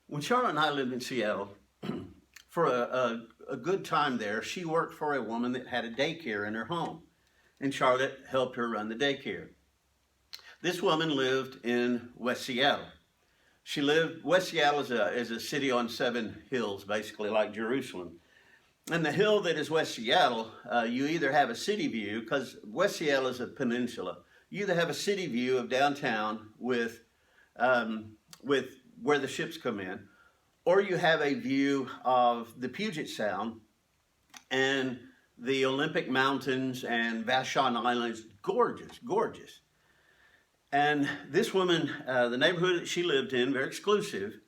When Charlotte and I lived in Seattle, for a good time there, she worked for a woman that had a daycare in her home, and Charlotte helped her run the daycare. This woman lived in West Seattle. West Seattle is a city on 7 hills, basically like Jerusalem. And the hill that is West Seattle, you either have a city view, because West Seattle is a peninsula. You either have a city view of downtown with where the ships come in, or you have a view of the Puget Sound and the Olympic Mountains and Vashon Islands. Gorgeous, gorgeous. And this woman, the neighborhood that she lived in, very exclusive,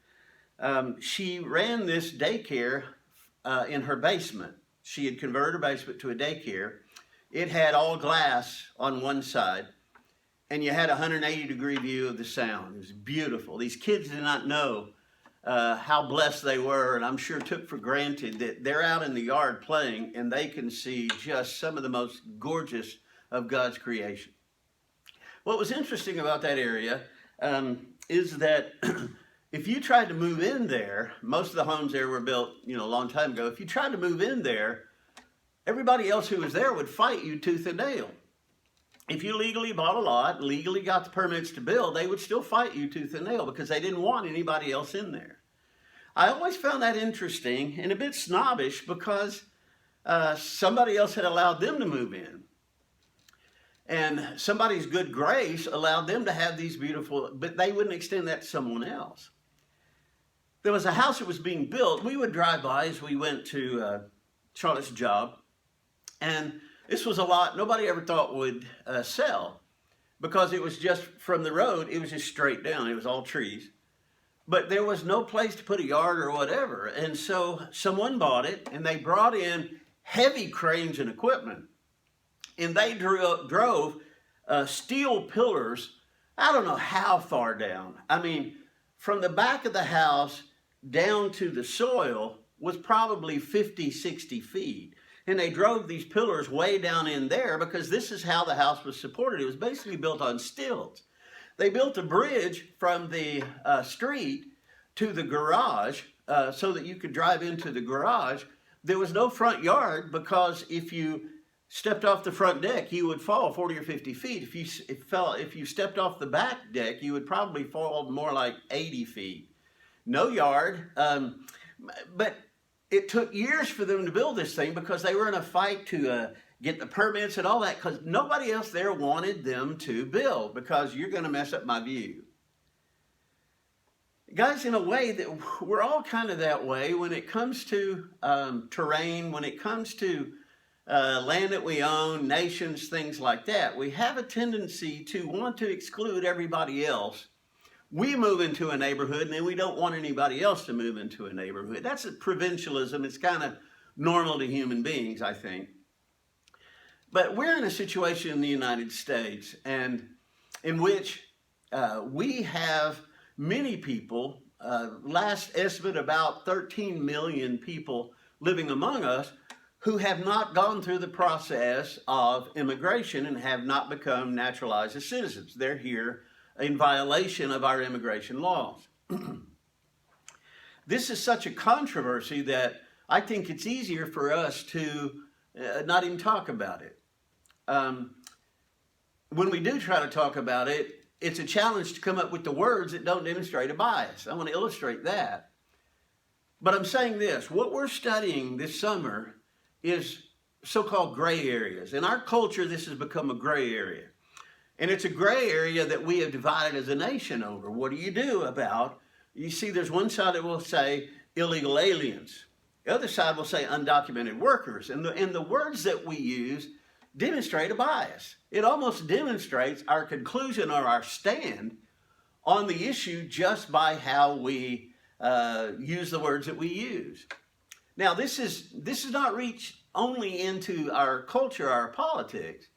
she ran this daycare in her basement. She had converted her basement to a daycare. It had all glass on one side, and you had a 180-degree view of the sound. It was beautiful. These kids did not know how blessed they were, and I'm sure took for granted that they're out in the yard playing, and they can see just some of the most gorgeous of God's creation. What was interesting about that area is that if you tried to move in there, most of the homes there were built, a long time ago. If you tried to move in there, everybody else who was there would fight you tooth and nail. If you legally bought a lot, legally got the permits to build, they would still fight you tooth and nail because they didn't want anybody else in there. I always found that interesting and a bit snobbish because somebody else had allowed them to move in. And somebody's good grace allowed them to have these beautiful, but they wouldn't extend that to someone else. There was a house that was being built. We would drive by as we went to Charlotte's job. And this was a lot nobody ever thought would sell because it was just from the road, it was just straight down. It was all trees. But there was no place to put a yard or whatever. And so someone bought it and they brought in heavy cranes and equipment. And they drove steel pillars, I don't know how far down. I mean, from the back of the house down to the soil was probably 50, 60 feet. And they drove these pillars way down in there because this is how the house was supported. It was basically built on stilts. They built a bridge from the street to the garage so that you could drive into the garage. There was no front yard because if you stepped off the front deck, you would fall 40 or 50 feet. If you stepped off the back deck, you would probably fall more like 80 feet. No yard, but it took years for them to build this thing because they were in a fight to get the permits and all that because nobody else there wanted them to build because you're going to mess up my view. Guys, in a way that we're all kind of that way when it comes to terrain, when it comes to land that we own, nations, things like that. We have a tendency to want to exclude everybody else. We move into a neighborhood and then we don't want anybody else to move into a neighborhood. That's a provincialism. It's kind of normal to human beings, I think. But we're in a situation in the United States and in which we have many people, last estimate about 13 million people living among us, who have not gone through the process of immigration and have not become naturalized as citizens. They're here in violation of our immigration laws. This is such a controversy that I think it's easier for us to not even talk about it. When we do try to talk about it, it's a challenge to come up with the words that don't demonstrate a bias. I want to illustrate that. But I'm saying this, what we're studying this summer is so-called gray areas. In our culture, this has become a gray area. And it's a gray area that we have divided as a nation over. What do you do about, you see there's one side that will say illegal aliens. The other side will say undocumented workers. And the words that we use demonstrate a bias. It almost demonstrates our conclusion or our stand on the issue just by how we use the words that we use. Now, this is not reached only into our culture, our politics.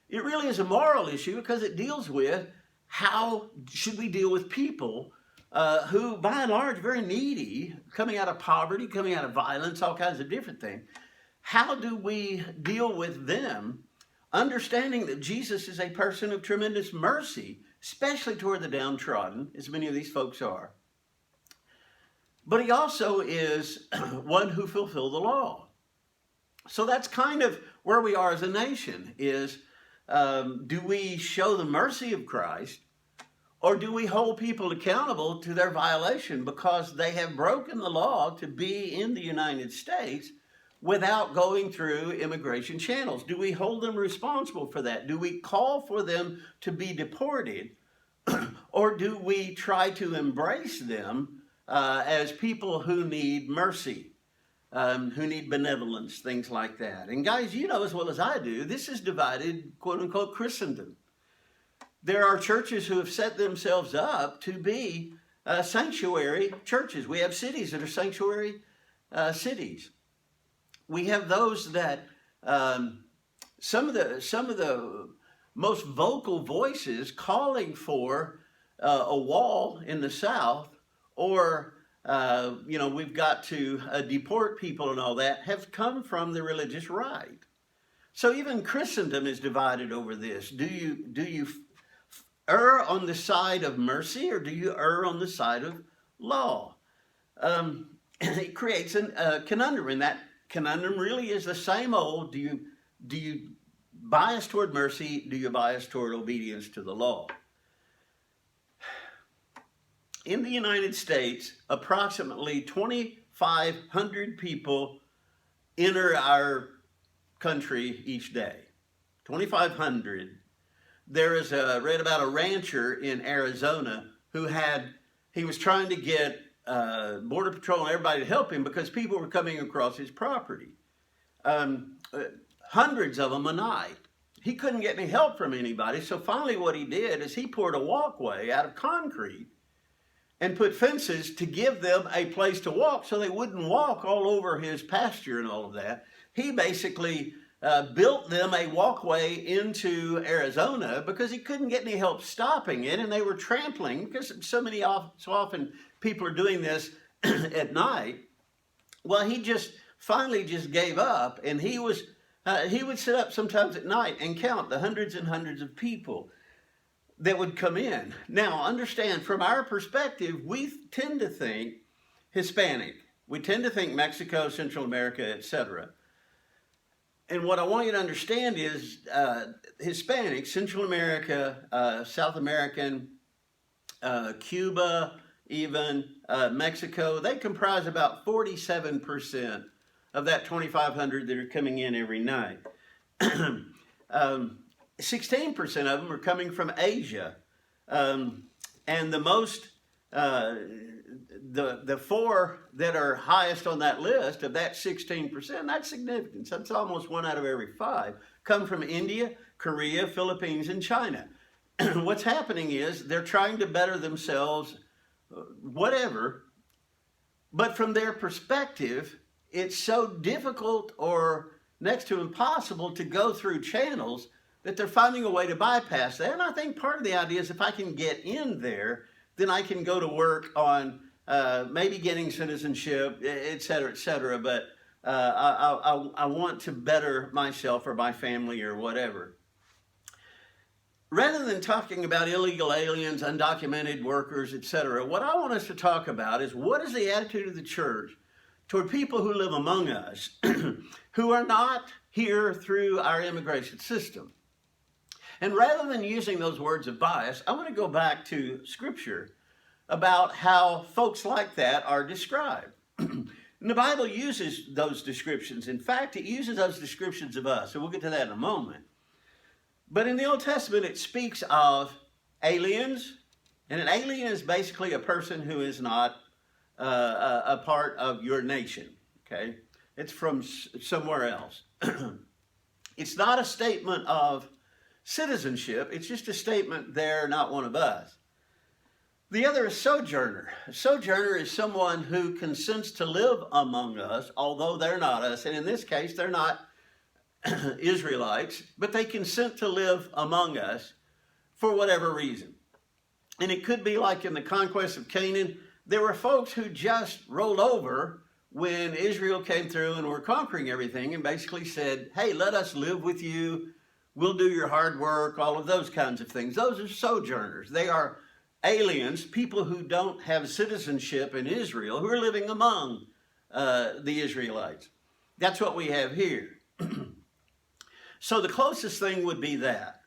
It really is a moral issue because it deals with how should we deal with people who, by and large, are very needy, coming out of poverty, coming out of violence, all kinds of different things. How do we deal with them, understanding that Jesus is a person of tremendous mercy, especially toward the downtrodden, as many of these folks are? but he also is one who fulfilled the law. So that's kind of where we are as a nation is, do we show the mercy of Christ, or do we hold people accountable to their violation because they have broken the law to be in the United States without going through immigration channels? Do we hold them responsible for that? Do we call for them to be deported? Or do we try to embrace them as people who need mercy, who need benevolence, things like that? And guys, you know as well as I do, this is divided, quote unquote, Christendom. There are churches who have set themselves up to be sanctuary churches. We have cities that are sanctuary cities. We have those that some of the most vocal voices calling for a wall in the South, or we've got to deport people and all that, have come from the religious right. So even Christendom is divided over this. Do you err on the side of mercy, or do you err on the side of law? It creates a conundrum, and that conundrum really is the same old: do you bias toward mercy? Do you bias toward obedience to the law? In the United States, approximately 2,500 people enter our country each day. 2,500. There is read about a rancher in Arizona who he was trying to get Border Patrol and everybody to help him because people were coming across his property. Hundreds of them a night. He couldn't get any help from anybody, so finally what he did is he poured a walkway out of concrete and put fences to give them a place to walk so they wouldn't walk all over his pasture and all of that. He basically built them a walkway into Arizona because he couldn't get any help stopping it, and they were trampling because so often people are doing this at night. Well, he finally gave up, and he would sit up sometimes at night and count the hundreds and hundreds of people that would come in. Now, understand, from our perspective, we tend to think Hispanic. We tend to think Mexico, Central America, etc. And what I want you to understand is Hispanic, Central America, South American, Cuba, even Mexico, they comprise about 47% of that 2,500 that are coming in every night. 16% of them are coming from Asia. And the most, the four that are highest on that list of that 16%, that's significant. That's almost 1 out of every 5, come from India, Korea, Philippines, and China. What's happening is they're trying to better themselves, whatever, but from their perspective, it's so difficult or next to impossible to go through channels that they're finding a way to bypass that. And I think part of the idea is if I can get in there, then I can go to work on maybe getting citizenship, et cetera, but I want to better myself or my family or whatever. Rather than talking about illegal aliens, undocumented workers, etc., what I want us to talk about is what is the attitude of the church toward people who live among us who are not here through our immigration system. And rather than using those words of bias, I want to go back to Scripture about how folks like that are described. And the Bible uses those descriptions. In fact, it uses those descriptions of us, so we'll get to that in a moment. But in the Old Testament, it speaks of aliens, and an alien is basically a person who is not a part of your nation, okay? It's from somewhere else. It's not a statement of citizenship, it's just a statement they're not one of us. The other is sojourner. A sojourner is someone who consents to live among us, although they're not us, and in this case, they're not Israelites, but they consent to live among us for whatever reason. And it could be like in the conquest of Canaan, there were folks who just rolled over when Israel came through and were conquering everything and basically said, hey, let us live with you, we'll do your hard work, all of those kinds of things. Those are sojourners. They are aliens, people who don't have citizenship in Israel, who are living among the Israelites. That's what we have here. So the closest thing would be that.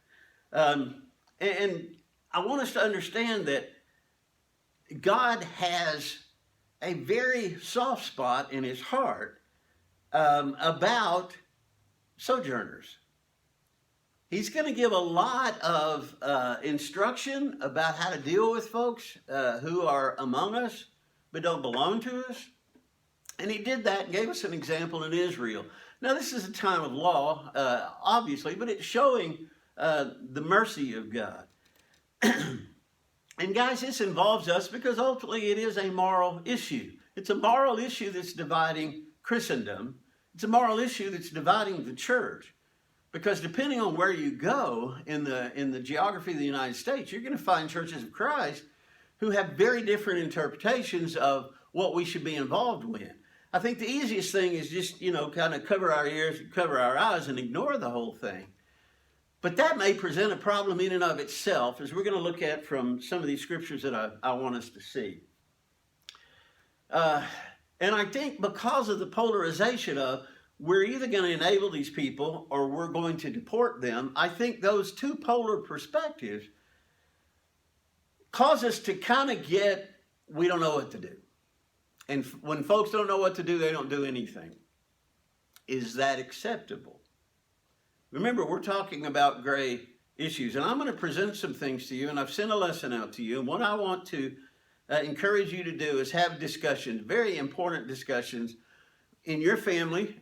And I want us to understand that God has a very soft spot in his heart about sojourners. He's going to give a lot of instruction about how to deal with folks who are among us but don't belong to us. And he did that and gave us an example in Israel. Now, this is a time of law, obviously, but it's showing the mercy of God. And guys, this involves us because ultimately it is a moral issue. It's a moral issue that's dividing Christendom. It's a moral issue that's dividing the church. Because depending on where you go in the geography of the United States, you're going to find churches of Christ who have very different interpretations of what we should be involved with. I think the easiest thing is just, kind of cover our ears, cover our eyes, and ignore the whole thing. But that may present a problem in and of itself, as we're going to look at from some of these scriptures that I want us to see. And I think because of the polarization of we're either going to enable these people or we're going to deport them, I think those two polar perspectives cause us to kind of we don't know what to do. And when folks don't know what to do, they don't do anything. Is that acceptable? Remember, we're talking about gray issues, and I'm going to present some things to you, and I've sent a lesson out to you, and what I want to encourage you to do is have discussions, very important discussions, in your family,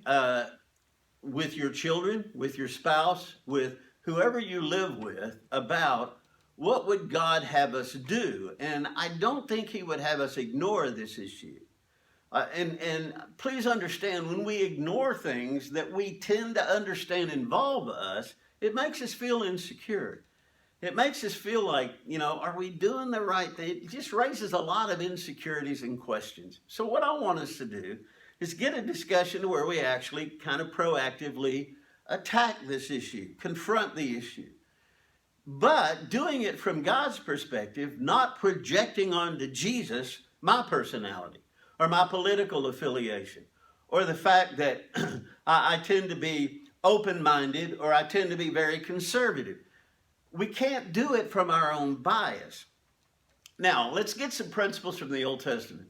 with your children, with your spouse, with whoever you live with, about what would God have us do. And I don't think he would have us ignore this issue. And please understand, when we ignore things that we tend to understand involve us, it makes us feel insecure. It makes us feel like, are we doing the right thing? It just raises a lot of insecurities and questions. So what I want us to do is get a discussion where we actually kind of proactively attack this issue, confront the issue. But doing it from God's perspective, not projecting onto Jesus my personality or my political affiliation or the fact that I tend to be open-minded or I tend to be very conservative. We can't do it from our own bias. Now, let's get some principles from the Old Testament.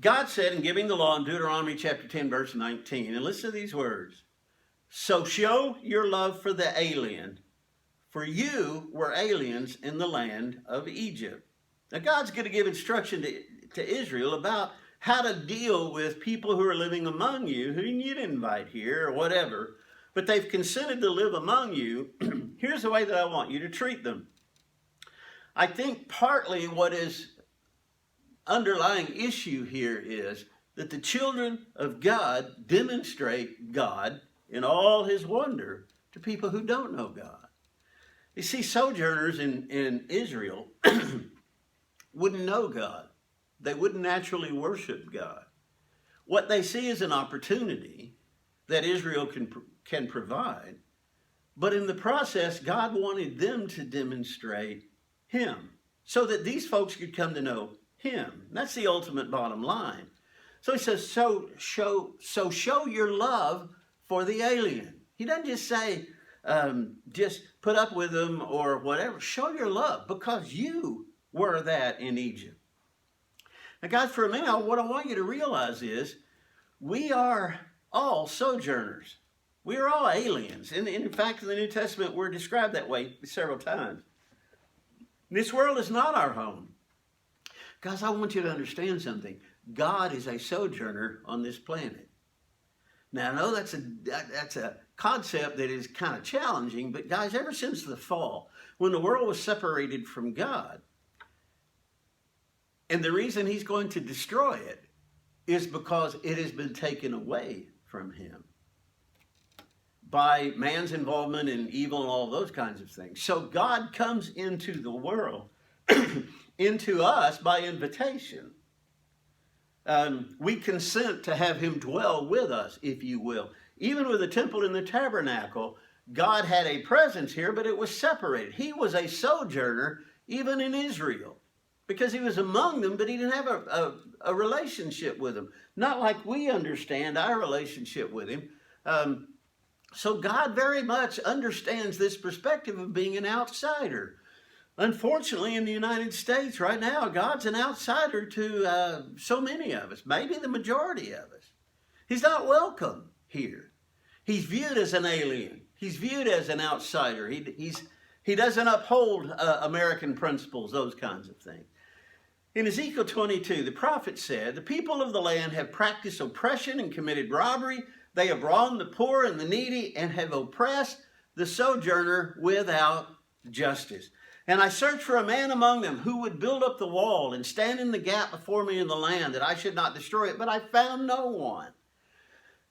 God said in giving the law in Deuteronomy chapter 10, verse 19, and listen to these words, "So show your love for the alien, for you were aliens in the land of Egypt." Now God's going to give instruction to Israel about how to deal with people who are living among you, who you didn't invite here or whatever, but they've consented to live among you. Here's the way that I want you to treat them. I think partly what is underlying issue here is that the children of God demonstrate God in all his wonder to people who don't know God. You see, sojourners in Israel wouldn't know God. They wouldn't naturally worship God. What they see is an opportunity that Israel can provide, but in the process, God wanted them to demonstrate him so that these folks could come to know him. That's the ultimate bottom line. So he says, so show your love for the alien. He doesn't just say, just put up with them or whatever. Show your love because you were that in Egypt. Now, guys, for a minute, what I want you to realize is we are all sojourners. We are all aliens. And in fact, in the New Testament, we're described that way several times. This world is not our home. Guys, I want you to understand something. God is a sojourner on this planet. Now, I know that's a concept that is kind of challenging, but guys, ever since the fall, when the world was separated from God, and the reason he's going to destroy it is because it has been taken away from him by man's involvement in evil and all those kinds of things. So God comes into the world, into us by invitation. We consent to have him dwell with us, if you will. Even with the temple and the tabernacle, God had a presence here, but it was separated. He was a sojourner even in Israel, because he was among them, but he didn't have a relationship with them. Not like we understand our relationship with him. So God very much understands this perspective of being an outsider. Unfortunately, in the United States right now, God's an outsider to so many of us, maybe the majority of us. He's not welcome here. He's viewed as an alien. He's viewed as an outsider. He doesn't uphold American principles, those kinds of things. In Ezekiel 22, the prophet said, "The people of the land have practiced oppression and committed robbery. They have wronged the poor and the needy and have oppressed the sojourner without justice. And I searched for a man among them who would build up the wall and stand in the gap before me in the land, that I should not destroy it, but I found no one."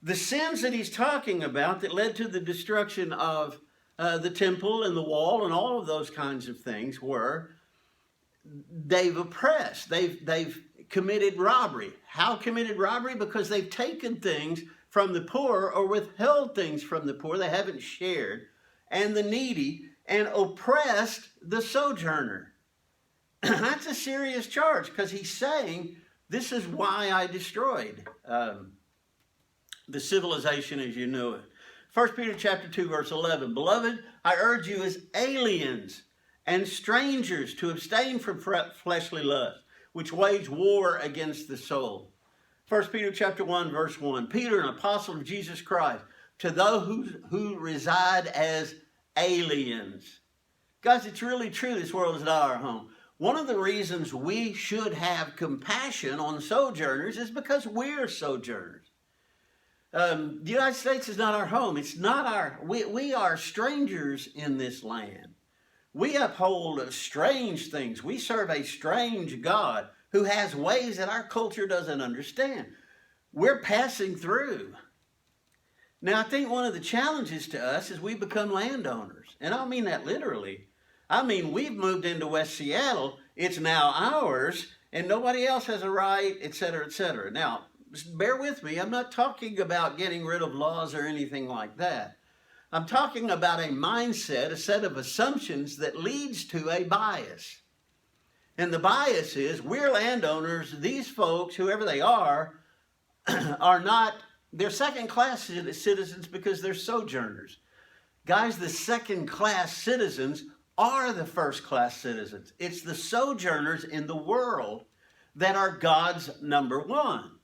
The sins that he's talking about that led to the destruction of the temple and the wall and all of those kinds of things were they've oppressed, they've committed robbery. How committed robbery? Because they've taken things from the poor or withheld things from the poor. They haven't shared. And the needy, and oppressed the sojourner. That's a serious charge, because he's saying, this is why I destroyed the civilization as you know it. 1 Peter chapter 2, verse 11, "Beloved, I urge you as aliens and strangers to abstain from fleshly lust, which wage war against the soul." 1 Peter chapter 1, verse 1, "Peter, an apostle of Jesus Christ, to those who reside as aliens." Guys, it's really true, this world is not our home. One of the reasons we should have compassion on sojourners is because we're sojourners. The United States is not our home. It's not we are strangers in this land. We uphold strange things. We serve a strange God who has ways that our culture doesn't understand. We're passing through. Now, I think one of the challenges to us is we become landowners. And I don't mean that literally. I mean, we've moved into West Seattle. It's now ours, and nobody else has a right, etc., etc. Now, just bear with me. I'm not talking about getting rid of laws or anything like that. I'm talking about a mindset, a set of assumptions that leads to a bias. And the bias is we're landowners. These folks, whoever they are not... They're second-class citizens because they're sojourners. Guys, the second-class citizens are the first-class citizens. It's the sojourners in the world that are God's number one.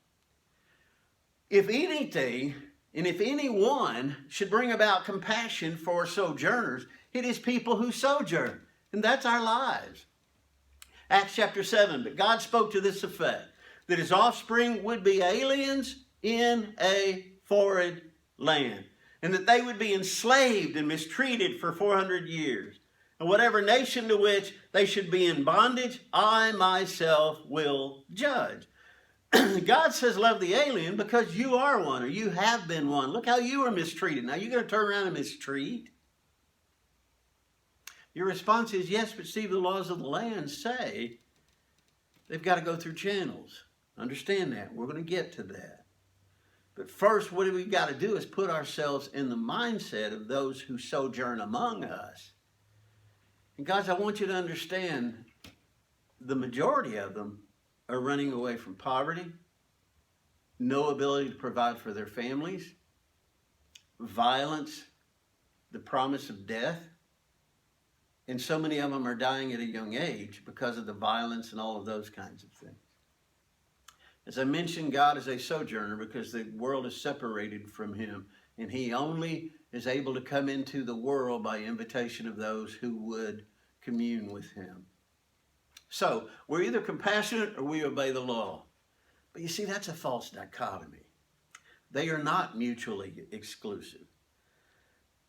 If anything, and if anyone should bring about compassion for sojourners, it is people who sojourn, and that's our lives. Acts chapter 7, "But God spoke to this effect, that his offspring would be aliens in a foreign land, and that they would be enslaved and mistreated for 400 years. And whatever nation to which they should be in bondage, I myself will judge." God says love the alien because you are one, or you have been one. Look how you were mistreated. Now you're going to turn around and mistreat? Your response is, yes, but see, the laws of the land say they've got to go through channels. Understand that. We're going to get to that. But first, what we've got to do is put ourselves in the mindset of those who sojourn among us. And guys, I want you to understand, the majority of them are running away from poverty, no ability to provide for their families, violence, the promise of death. And so many of them are dying at a young age because of the violence and all of those kinds of things. As I mentioned, God is a sojourner because the world is separated from him, and he only is able to come into the world by invitation of those who would commune with him. So, we're either compassionate or we obey the law. But you see, that's a false dichotomy. They are not mutually exclusive.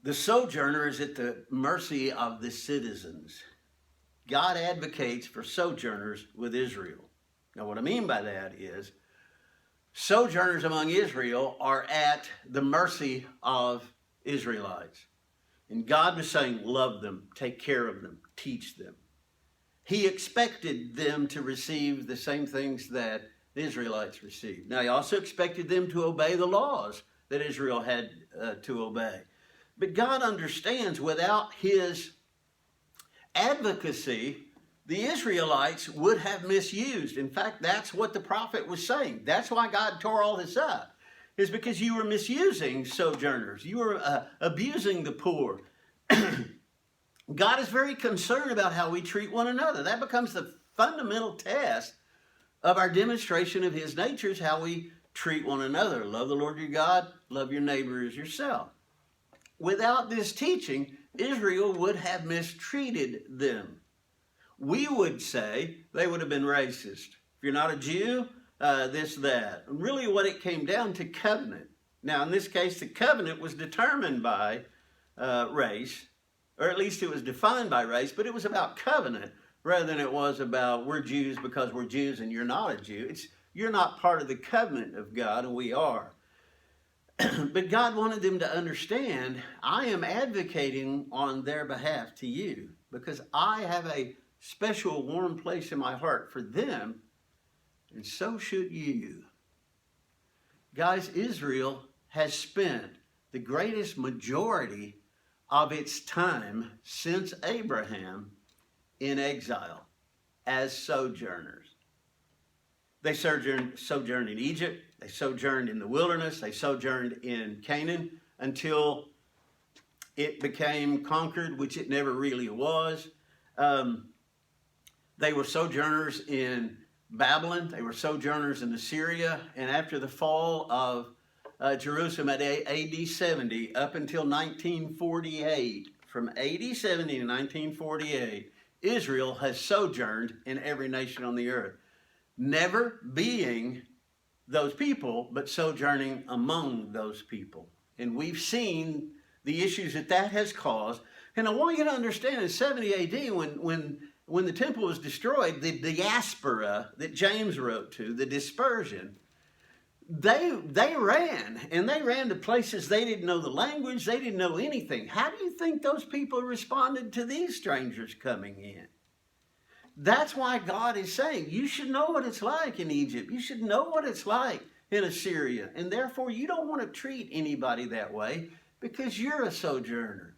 The sojourner is at the mercy of the citizens. God advocates for sojourners with Israel. Now, what I mean by that is sojourners among Israel are at the mercy of Israelites. And God was saying, love them, take care of them, teach them. He expected them to receive the same things that the Israelites received. Now, he also expected them to obey the laws that Israel had to obey. But God understands without his advocacy, the Israelites would have misused. In fact, that's what the prophet was saying. That's why God tore all this up, is because you were misusing sojourners. You were abusing the poor. God is very concerned about how we treat one another. That becomes the fundamental test of our demonstration of his nature, is how we treat one another. Love the Lord your God, love your neighbor as yourself. Without this teaching, Israel would have mistreated them. We would say they would have been racist. If you're not a Jew, this, that. Really what it came down to, covenant. Now, in this case, the covenant was determined by race, or at least it was defined by race, but it was about covenant rather than it was about we're Jews because we're Jews and you're not a Jew. You're not part of the covenant of God, and we are. But God wanted them to understand, I am advocating on their behalf to you because I have a special warm place in my heart for them, and so should you. Guys, Israel has spent the greatest majority of its time since Abraham in exile as sojourners. They sojourned in Egypt, they sojourned in the wilderness, they sojourned in Canaan until it became conquered, which it never really was. They were sojourners in Babylon, they were sojourners in Assyria, and after the fall of Jerusalem at AD 70 up until 1948, from AD 70 to 1948, Israel has sojourned in every nation on the earth. Never being those people, but sojourning among those people. And we've seen the issues that has caused. And I want you to understand in 70 AD, when the temple was destroyed, the diaspora that James wrote to, the dispersion, they ran. And they ran to places they didn't know the language, they didn't know anything. How do you think those people responded to these strangers coming in? That's why God is saying, you should know what it's like in Egypt. You should know what it's like in Assyria. And therefore, you don't want to treat anybody that way because you're a sojourner.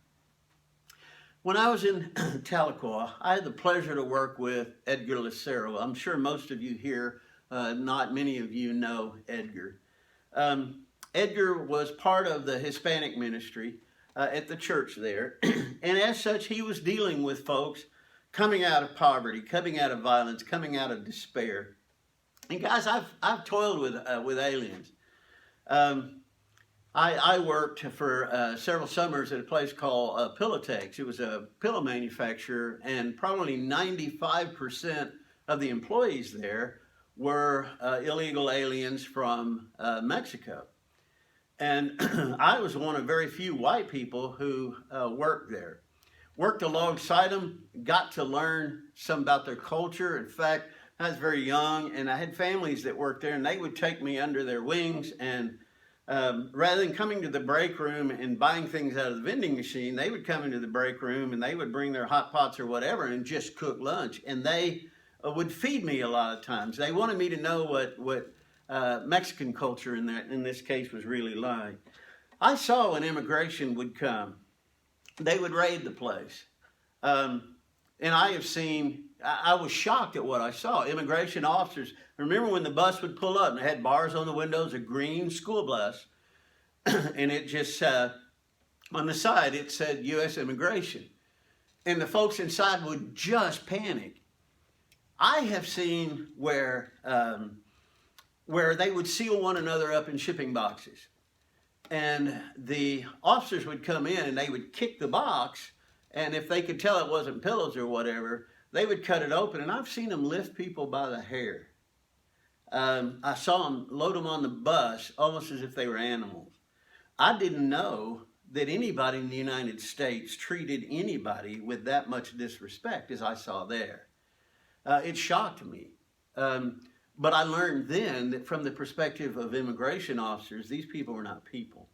When I was in Tahlequah, I had the pleasure to work with Edgar Lucero. I'm sure most of you here, not many of you know Edgar. Edgar was part of the Hispanic ministry at the church there. And as such, he was dealing with folks coming out of poverty, coming out of violence, coming out of despair. And guys, I've toiled with aliens. I worked for several summers at a place called Pillowtex. It was a pillow manufacturer, and probably 95% of the employees there were illegal aliens from Mexico. And I was one of very few white people who worked there. Worked alongside them, got to learn some about their culture. In fact, I was very young, and I had families that worked there, and they would take me under their wings. And rather than coming to the break room and buying things out of the vending machine, they would come into the break room, and they would bring their hot pots or whatever and just cook lunch. And they would feed me a lot of times. They wanted me to know what Mexican culture in this case was really like. I saw when immigration would come, they would raid the place. And I have seen, I was shocked at what I saw. Immigration officers, remember when the bus would pull up and it had bars on the windows, a green school bus, and it just, on the side, it said U.S. Immigration. And the folks inside would just panic. I have seen where they would seal one another up in shipping boxes. And the officers would come in and they would kick the box, and if they could tell it wasn't pillows or whatever, they would cut it open. And I've seen them lift people by the hair. I saw them load them on the bus almost as if they were animals. I didn't know that anybody in the United States treated anybody with that much disrespect as I saw there. It shocked me. But I learned then that from the perspective of immigration officers, these people were not people.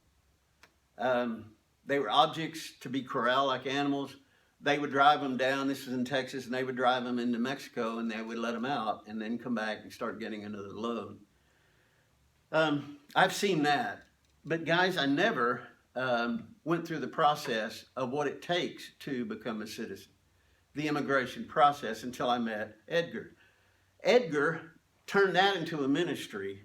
They were objects to be corralled like animals. They would drive them down, this was in Texas, and they would drive them into Mexico, and they would let them out and then come back and start getting another load. I've seen that. But guys, I never went through the process of what it takes to become a citizen. the immigration process until I met Edgar. Edgar turned that into a ministry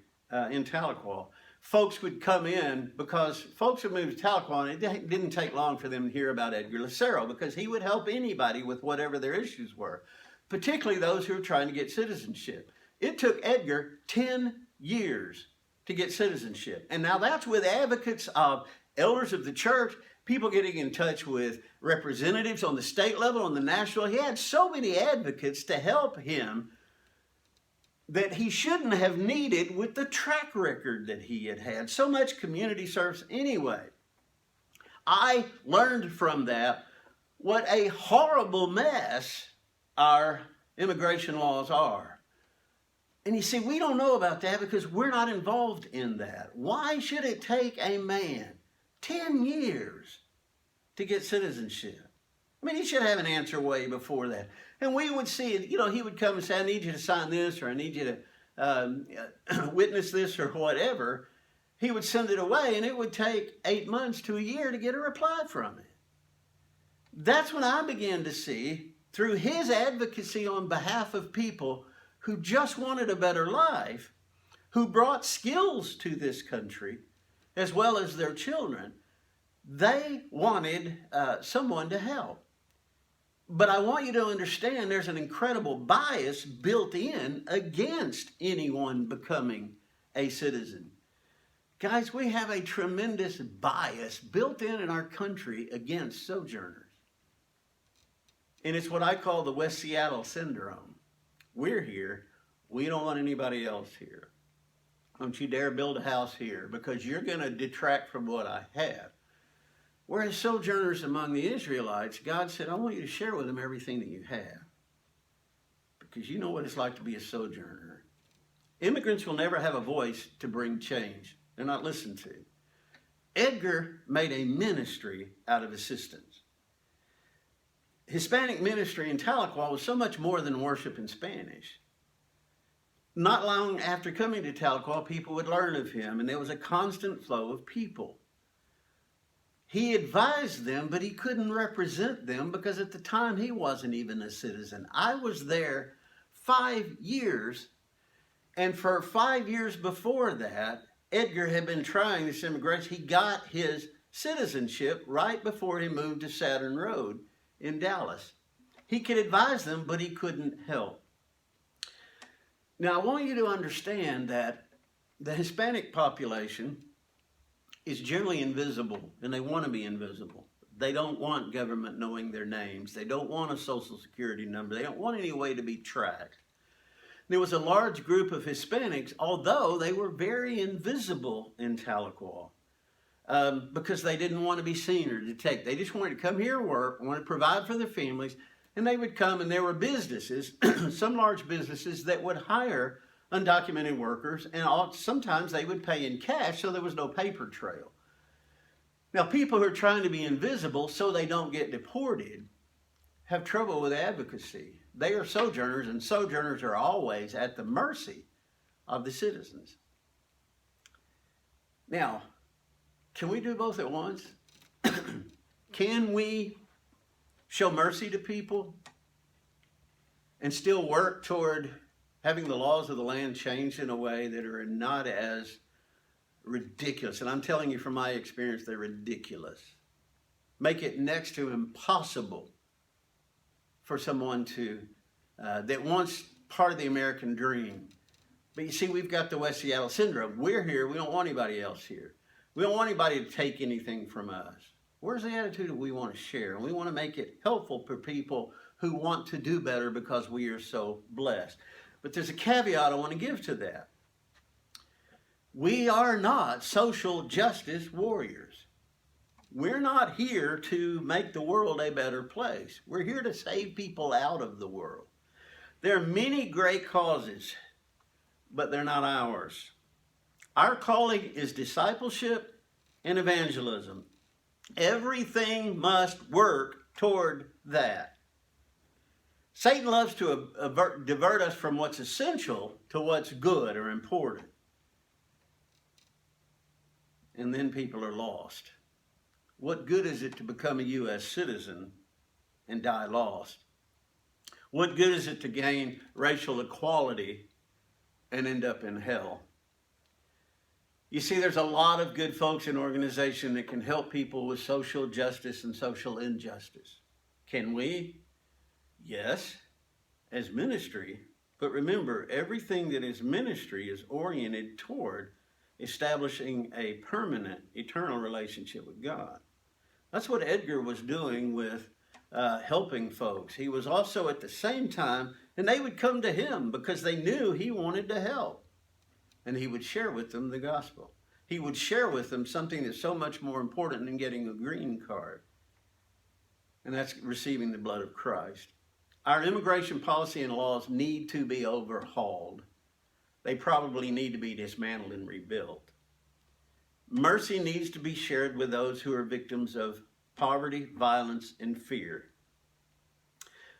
in Tahlequah. Folks would come in because folks would move to Tahlequah, and it didn't take long for them to hear about Edgar Lucero because he would help anybody with whatever their issues were, particularly those who were trying to get citizenship. It took Edgar 10 years to get citizenship. And now that's with advocates of elders of the church, people getting in touch with representatives on the state level, on the national. He had so many advocates to help him that he shouldn't have needed with the track record that he had had. So much community service anyway. I learned from that what a horrible mess our immigration laws are. And you see, we don't know about that because we're not involved in that. Why should it take a man 10 years to get citizenship? I mean, he should have an answer way before that. And we would see, he would come and say, I need you to sign this, or I need you to witness this, or whatever. He would send it away, and it would take 8 months to a year to get a reply from it. That's when I began to see, through his advocacy on behalf of people who just wanted a better life, who brought skills to this country, as well as their children, they wanted someone to help. But I want you to understand there's an incredible bias built in against anyone becoming a citizen. Guys, we have a tremendous bias built in our country against sojourners. And it's what I call the West Seattle syndrome. We're here. We don't want anybody else here. Don't you dare build a house here because you're going to detract from what I have. Whereas sojourners among the Israelites, God said, I want you to share with them everything that you have. Because you know what it's like to be a sojourner. Immigrants will never have a voice to bring change. They're not listened to. Edgar made a ministry out of assistance. Hispanic ministry in Tahlequah was so much more than worship in Spanish. Not long after coming to Tahlequah, people would learn of him, and there was a constant flow of people. He advised them, but he couldn't represent them because at the time he wasn't even a citizen. I was there 5 years, and for 5 years before that, Edgar had been trying this immigration. He got his citizenship right before he moved to Saturn Road in Dallas. He could advise them, but he couldn't help. Now, I want you to understand that the Hispanic population is generally invisible, and they want to be invisible. They don't want government knowing their names. They don't want a social security number. They don't want any way to be tracked. There was a large group of Hispanics, although they were very invisible in Tahlequah, because they didn't want to be seen or detected. They just wanted to come here and work, wanted to provide for their families, and they would come, and there were businesses, some large businesses that would hire undocumented workers, and sometimes they would pay in cash, so there was no paper trail. Now, people who are trying to be invisible so they don't get deported have trouble with advocacy. They are sojourners, and sojourners are always at the mercy of the citizens. Now, can we do both at once? Can we show mercy to people and still work toward having the laws of the land changed in a way that are not as ridiculous? And I'm telling you from my experience, they're ridiculous. Make it next to impossible for someone to that wants part of the American dream. But you see, we've got the West Seattle syndrome. We're here. We don't want anybody else here. We don't want anybody to take anything from us. Where's the attitude that we want to share? And we want to make it helpful for people who want to do better because we are so blessed. But there's a caveat I want to give to that. We are not social justice warriors. We're not here to make the world a better place. We're here to save people out of the world. There are many great causes, but they're not ours. Our calling is discipleship and evangelism. Everything must work toward that. Satan loves to divert us from what's essential to what's good or important. And then people are lost. What good is it to become a U.S. citizen and die lost? What good is it to gain racial equality and end up in hell? You see, there's a lot of good folks in organization that can help people with social justice and social injustice. Can we? Yes, as ministry. But remember, everything that is ministry is oriented toward establishing a permanent, eternal relationship with God. That's what Edgar was doing with helping folks. He was also at the same time, and they would come to him because they knew he wanted to help. And he would share with them the gospel. He would share with them something that's so much more important than getting a green card. And that's receiving the blood of Christ. Our immigration policy and laws need to be overhauled. They probably need to be dismantled and rebuilt. Mercy needs to be shared with those who are victims of poverty, violence, and fear.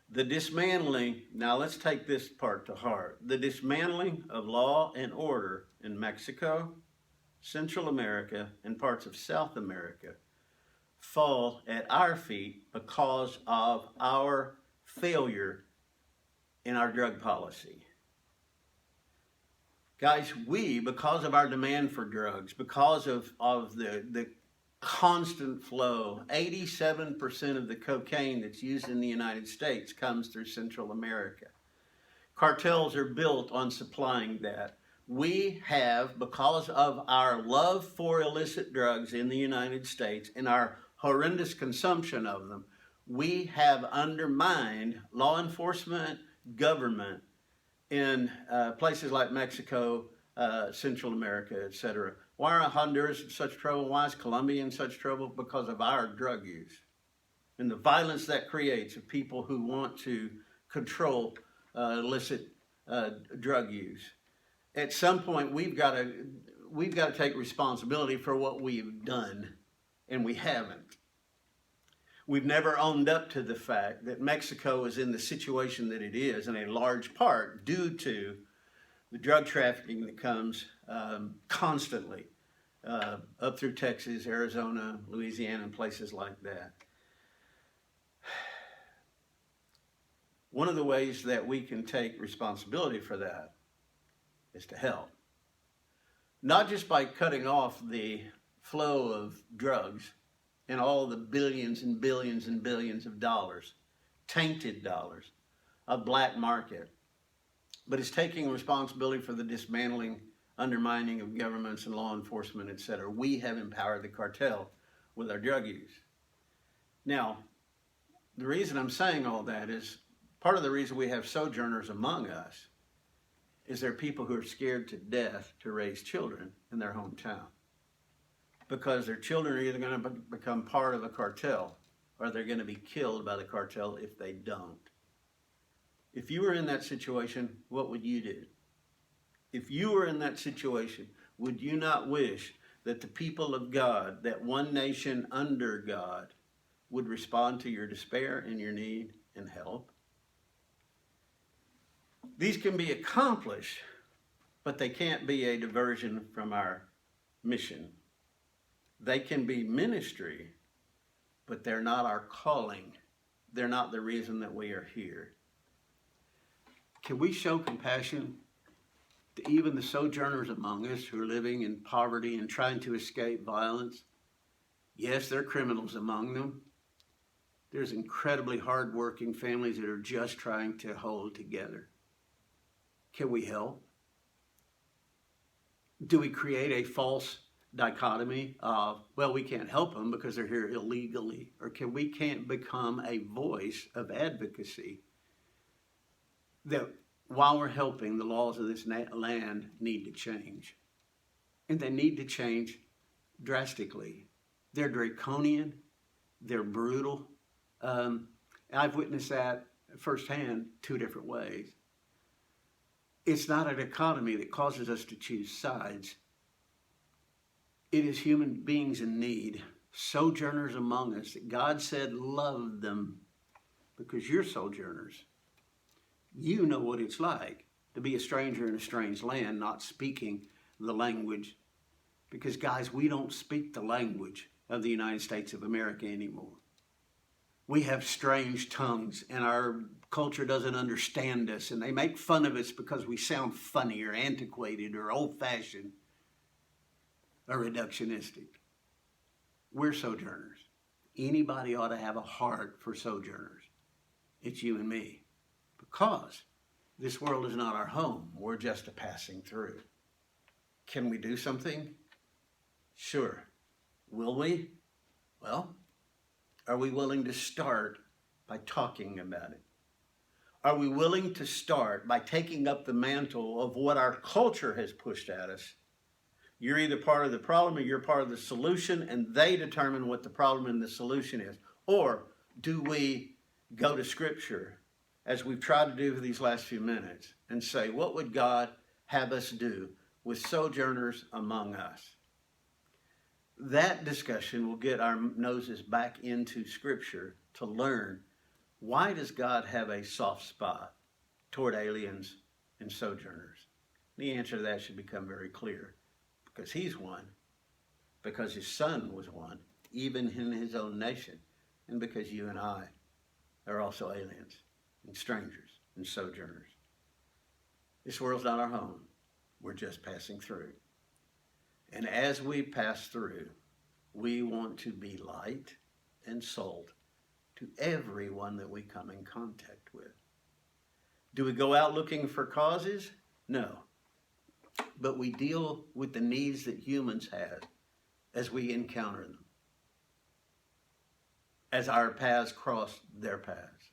The dismantling, now let's take this part to heart. The dismantling of law and order in Mexico, Central America, and parts of South America fall at our feet because of our failure in our drug policy. Guys, we, because of our demand for drugs, because of the constant flow, 87% of the cocaine that's used in the United States comes through Central America. Cartels are built on supplying that. We have, because of our love for illicit drugs in the United States and our horrendous consumption of them, we have undermined law enforcement, government in places like Mexico, Central America, etc. Why are Honduras in such trouble? Why is Colombia in such trouble? Because of our drug use and the violence that creates of people who want to control illicit drug use. At some point, we've got to take responsibility for what we've done, and we haven't. We've never owned up to the fact that Mexico is in the situation that it is in a large part due to the drug trafficking that comes constantly up through Texas, Arizona, Louisiana, and places like that. One of the ways that we can take responsibility for that is to help. Not just by cutting off the flow of drugs and all the billions and billions and billions of dollars, tainted dollars, of black market, but it's taking responsibility for the dismantling, undermining of governments and law enforcement, etc. We have empowered the cartel with our drug use. Now, the reason I'm saying all that is part of the reason we have sojourners among us is there are people who are scared to death to raise children in their hometown because their children are either going to become part of a cartel or they're going to be killed by the cartel if they don't. If you were in that situation, what would you do? If you were in that situation, would you not wish that the people of God, that one nation under God, would respond to your despair and your need and help? These can be accomplished, but they can't be a diversion from our mission. They can be ministry, but they're not our calling. They're not the reason that we are here. Can we show compassion to even the sojourners among us who are living in poverty and trying to escape violence? Yes, there are criminals among them. There's incredibly hardworking families that are just trying to hold together. Can we help? Do we create a false dichotomy of, well, we can't help them because they're here illegally? Or can't become a voice of advocacy that while we're helping, the laws of this land need to change. And they need to change drastically. They're draconian. They're brutal. I've witnessed that firsthand 2 different ways. It's not a dichotomy that causes us to choose sides. It is human beings in need, sojourners among us, that God said love them because you're sojourners. You know what it's like to be a stranger in a strange land, not speaking the language. Because, guys, we don't speak the language of the United States of America anymore. we have strange tongues and our culture doesn't understand us, and they make fun of us because we sound funny or antiquated or old-fashioned or reductionistic. We're sojourners. Anybody ought to have a heart for sojourners. It's you and me. Because this world is not our home. We're just a passing through. Can we do something? Sure. Will we? Well, are we willing to start by talking about it? Are we willing to start by taking up the mantle of what our culture has pushed at us? You're either part of the problem or you're part of the solution, and they determine what the problem and the solution is. Or do we go to Scripture, as we've tried to do for these last few minutes, and say, what would God have us do with sojourners among us? That discussion will get our noses back into Scripture to learn, why does God have a soft spot toward aliens and sojourners? The answer to that should become very clear. Because he's one, because his son was one, even in his own nation, and because you and I are also aliens and strangers and sojourners. This world's not our home. We're just passing through. And as we pass through, we want to be light and salt to everyone that we come in contact with. Do we go out looking for causes? No. But we deal with the needs that humans have as we encounter them, as our paths cross their paths.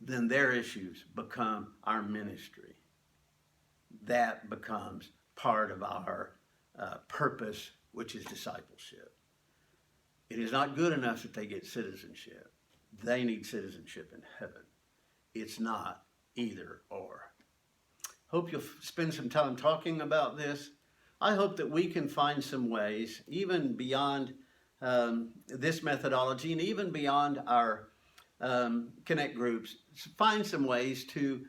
Then their issues become our ministry. That becomes part of our purpose, which is discipleship. It is not good enough that they get citizenship. They need citizenship in heaven. It's not either or. Hope you'll spend some time talking about this. I hope that we can find some ways, even beyond this methodology and even beyond our Connect groups, find some ways to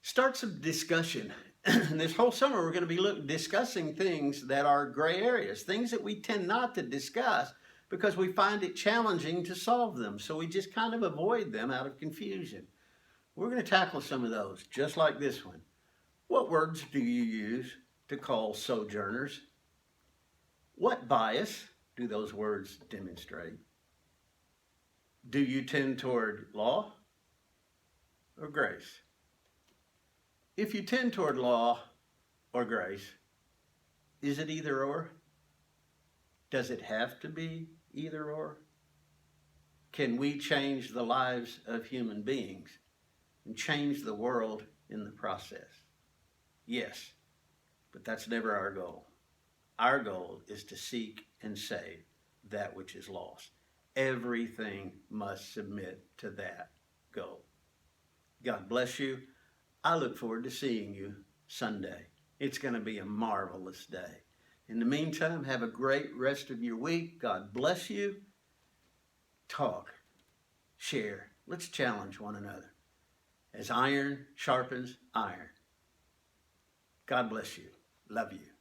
start some discussion. And this whole summer we're going to be discussing things that are gray areas, things that we tend not to discuss because we find it challenging to solve them. So we just kind of avoid them out of confusion. We're going to tackle some of those, just like this one. What words do you use to call sojourners? What bias do those words demonstrate? Do you tend toward law or grace? If you tend toward law or grace, is it either or? Does it have to be either or? Can we change the lives of human beings and change the world in the process? Yes, but that's never our goal. Our goal is to seek and save that which is lost. Everything must submit to that goal. God bless you. I look forward to seeing you Sunday. It's going to be a marvelous day. In the meantime, have a great rest of your week. God bless you. Talk, share. Let's challenge one another as iron sharpens iron. God bless you. Love you.